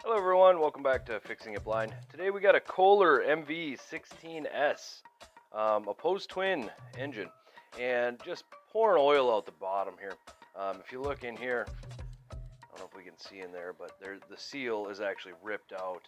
Hello everyone, welcome back to Fixing It Blind. Today we got a Kohler MV16S, opposed twin engine, and just pouring oil out the bottom here. If you look in here, I don't know if we can see in there, but the seal is actually ripped out,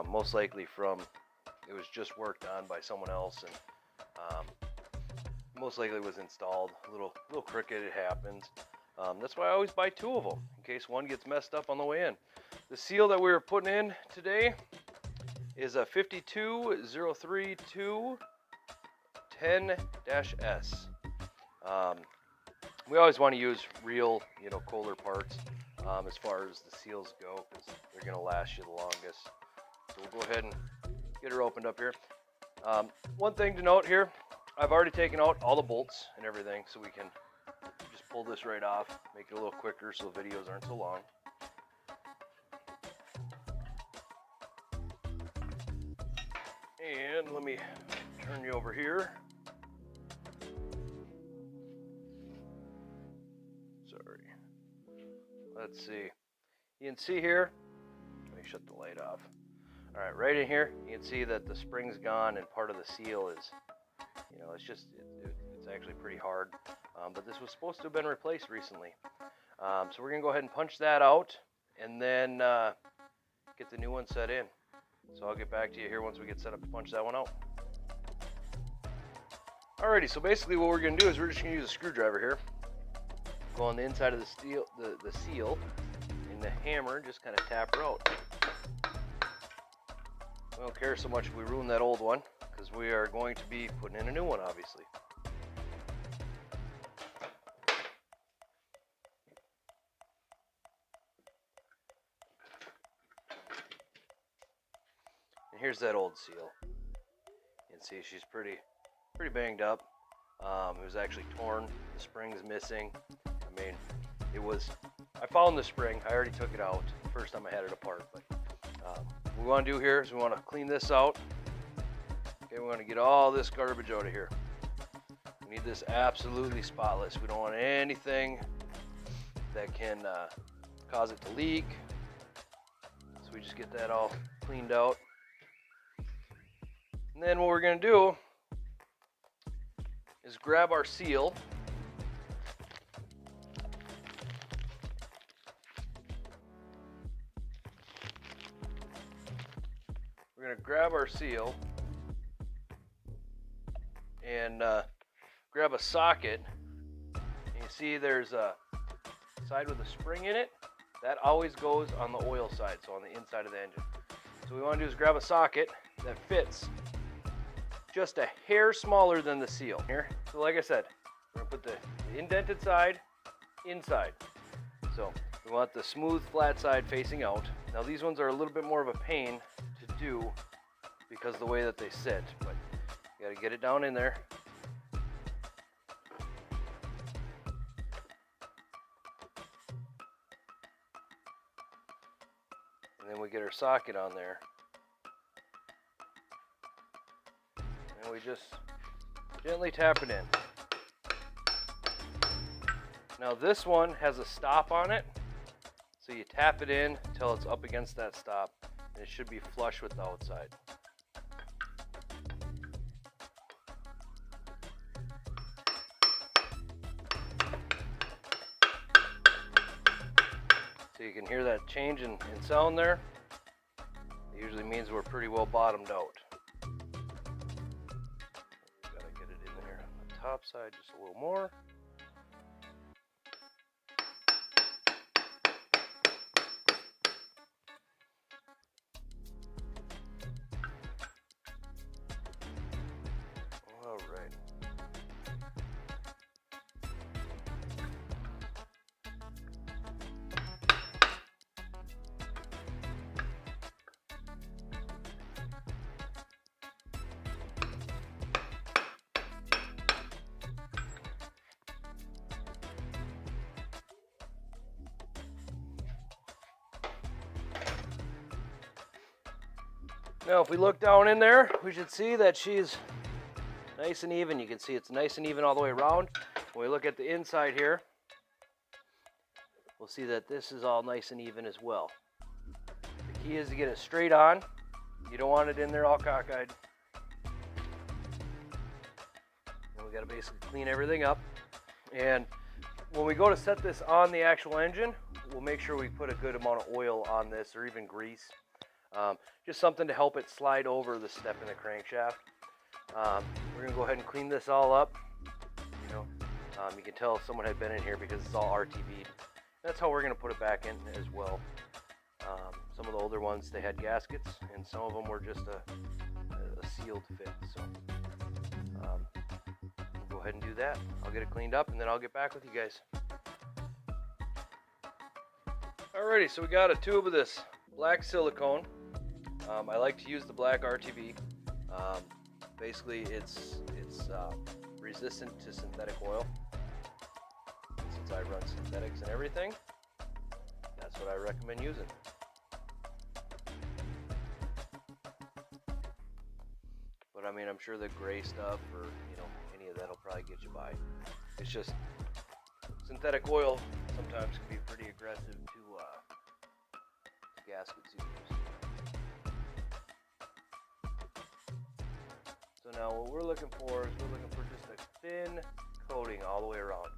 most likely from, it was just worked on by someone else, and most likely was installed. A little crooked, it happens. That's why I always buy two of them, in case one gets messed up on the way in. The seal that we were putting in today is a 52032 10-S. We always want to use real, Kohler parts as far as the seals go, because they're going to last you the longest. So we'll go ahead and get her opened up here. One thing to note here, I've already taken out all the bolts and everything, so we can just pull this right off, make it a little quicker so the videos aren't so long. And let me turn you over here. Sorry. Let's see. You can see here, let me shut the light off. All right, right in here, you can see that the spring's gone and part of the seal is, it's actually pretty hard. But this was supposed to have been replaced recently. So we're gonna go ahead and punch that out and then get the new one set in. So I'll get back to you here once we get set up to punch that one out. Alrighty, so basically what we're going to do is we're just going to use a screwdriver here. Go on the inside of the steel, the seal, and the hammer, just kind of tap her out. We don't care so much if we ruin that old one, because we are going to be putting in a new one, obviously. Here's that old seal. You can see she's pretty banged up. It was actually torn. The spring's missing. I mean, I found the spring. I already took it out the first time I had it apart. But what we want to do here is we want to clean this out. Okay, we want to get all this garbage out of here. We need this absolutely spotless. We don't want anything that can cause it to leak. So we just get that all cleaned out. And then what we're going to do is grab our seal. We're going to grab our seal and grab a socket. And you see there's a side with a spring in it. That always goes on the oil side, so on the inside of the engine. So what we want to do is grab a socket that fits just a hair smaller than the seal here. So like I said, we're gonna put the indented side inside. So we want the smooth flat side facing out. Now these ones are a little bit more of a pain to do because of the way that they sit, but you gotta get it down in there. And then we get our socket on there. And we just gently tap it in. Now this one has a stop on it, so you tap it in until it's up against that stop, and it should be flush with the outside. So you can hear that change in sound there. It usually means we're pretty well bottomed out. Top side just a little more. All right. Now if we look down in there, we should see that she's nice and even. You can see it's nice and even all the way around. When we look at the inside here, we'll see that this is all nice and even as well. The key is to get it straight on. You don't want it in there all cockeyed. And we got to basically clean everything up. And when we go to set this on the actual engine, we'll make sure we put a good amount of oil on this, or even grease. Just something to help it slide over the step in the crankshaft. We're going to go ahead and clean this all up. You can tell someone had been in here because it's all RTV'd. That's how we're going to put it back in as well. Some of the older ones, they had gaskets, and some of them were just a sealed fit. So we'll go ahead and do that. I'll get it cleaned up, and then I'll get back with you guys. Alrighty, so we got a tube of this black silicone. I like to use the black RTV. Basically, it's resistant to synthetic oil. Since I run synthetics and everything, that's what I recommend using. But I mean, I'm sure the gray stuff or any of that will probably get you by. It's just synthetic oil sometimes can be pretty aggressive to gaskets used. So now what we're looking for is just a thin coating all the way around.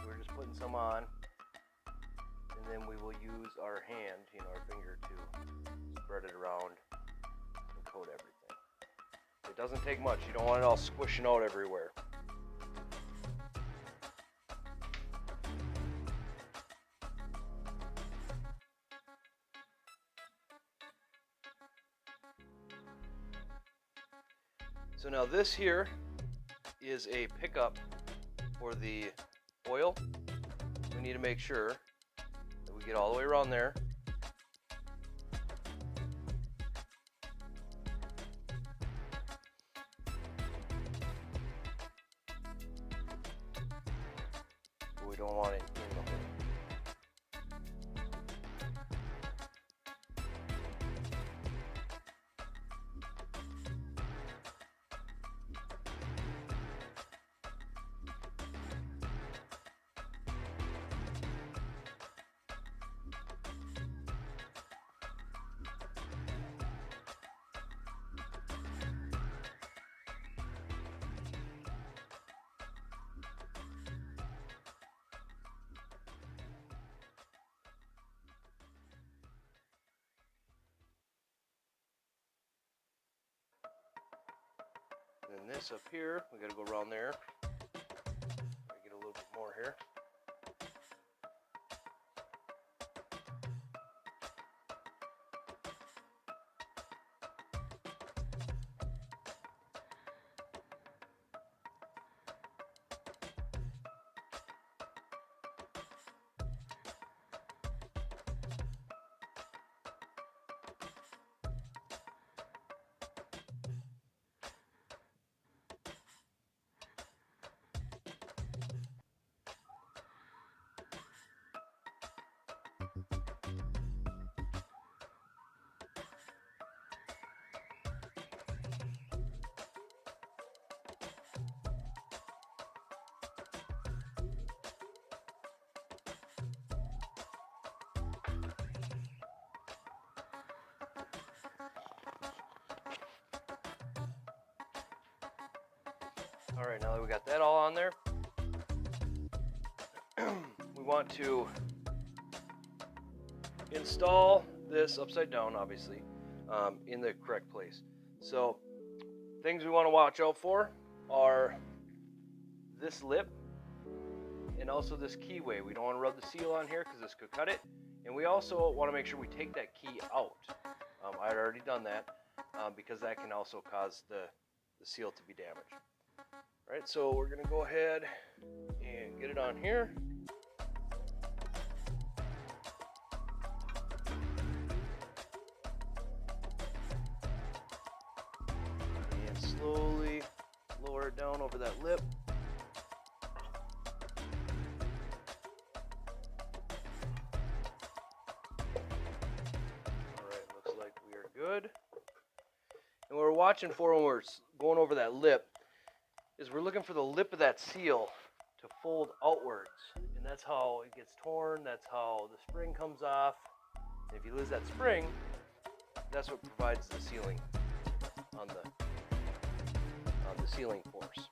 We're just putting some on, and then we will use our hand, our finger, to spread it around and coat everything. It doesn't take much. You don't want it all squishing out everywhere. So now this here is a pickup for the oil. We need to make sure that we get all the way around there. We don't want it in the hole. And then this up here, we got to go around there. Get a little bit more here. All right, now that we got that all on there, we want to install this upside down, obviously, in the correct place. So things we want to watch out for are this lip and also this keyway. We don't want to rub the seal on here because this could cut it. And we also want to make sure we take that key out. I had already done that because that can also cause the seal to be damaged. All right, so we're going to go ahead and get it on here. And slowly lower it down over that lip. All right, looks like we are good. And what we're watching for when we're going over that lip is we're looking for the lip of that seal to fold outwards, and that's how it gets torn, that's how the spring comes off. And if you lose that spring, that's what provides the sealing on the sealing force.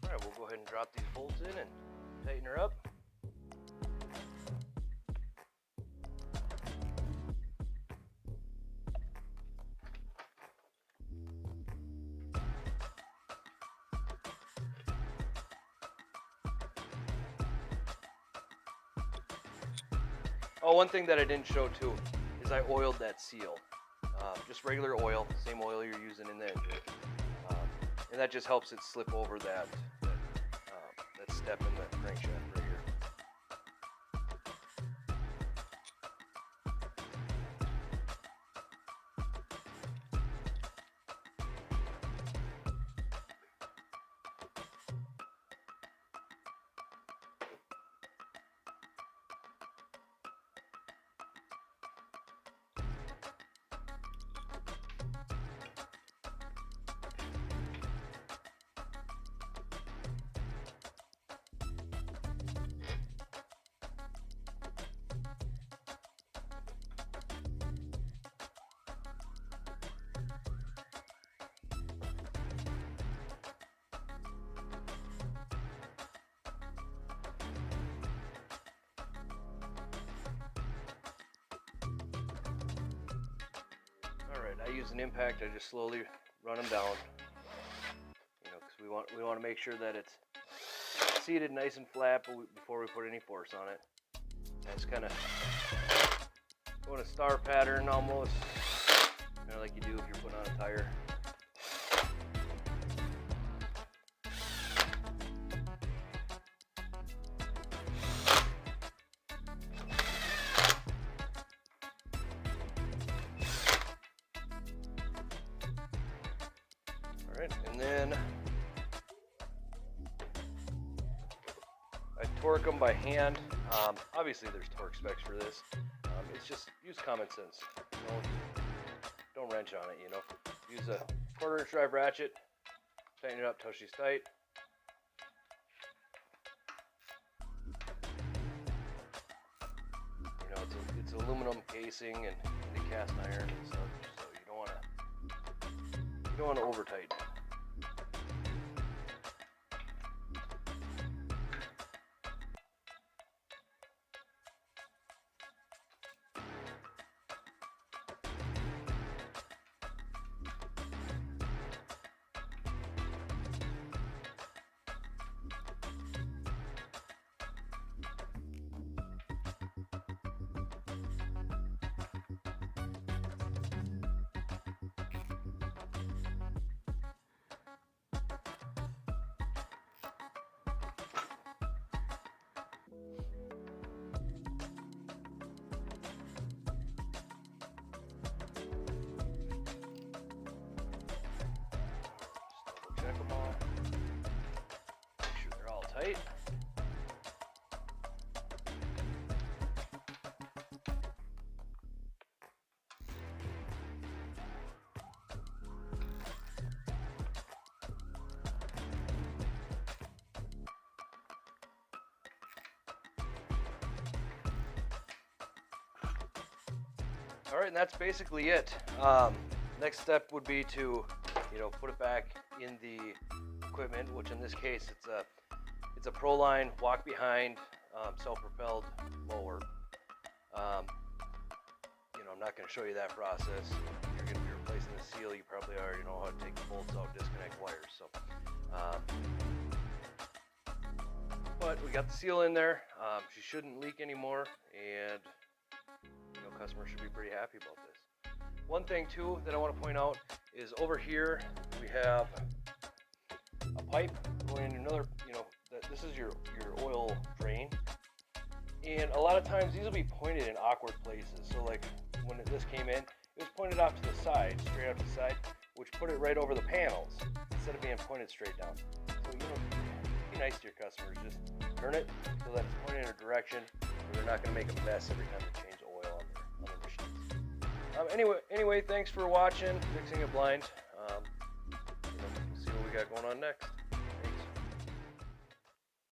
Alright, we'll go ahead and drop these bolts in and tighten her up. Oh, one thing that I didn't show too is I oiled that seal. Just regular oil, same oil you're using in the engine. And that just helps it slip over that step in the crankshaft right here. Alright, I use an impact. I just slowly run them down, you know, because we want to make sure that it's seated nice and flat before we put any force on it. And it's kind of going a star pattern almost, kind of like you do if you're putting on a tire. Alright, and then I torque them by hand. Obviously there's torque specs for this. It's just use common sense. Don't wrench on it, you know. Use a 1/4 inch drive ratchet, tighten it up till she's tight. You know, it's aluminum casing and the cast iron and stuff, so you don't want to over tighten it. Check them all. Make sure they're all tight. All right, and that's basically it. Next step would be to, you know, put it back in the equipment, which in this case it's a Proline walk behind self-propelled mower. You know, I'm not going to show you that process. You're going to be replacing the seal. You probably already know how to take the bolts out, disconnect wires. So, but we got the seal in there. She shouldn't leak anymore, and you know, customers should be pretty happy about this. One thing too that I want to point out is over here we have a pipe going into another, you know, this is your oil drain, and a lot of times these will be pointed in awkward places. So like when this came in, it was pointed off to the side, straight off to the side, which put it right over the panels instead of being pointed straight down. So, you know, be nice to your customers. Just turn it so that it's pointing in a direction where they're not going to make a mess every time they change oil on their machines. Anyway, thanks for watching Fixing a Blind. We'll see what we got going on next.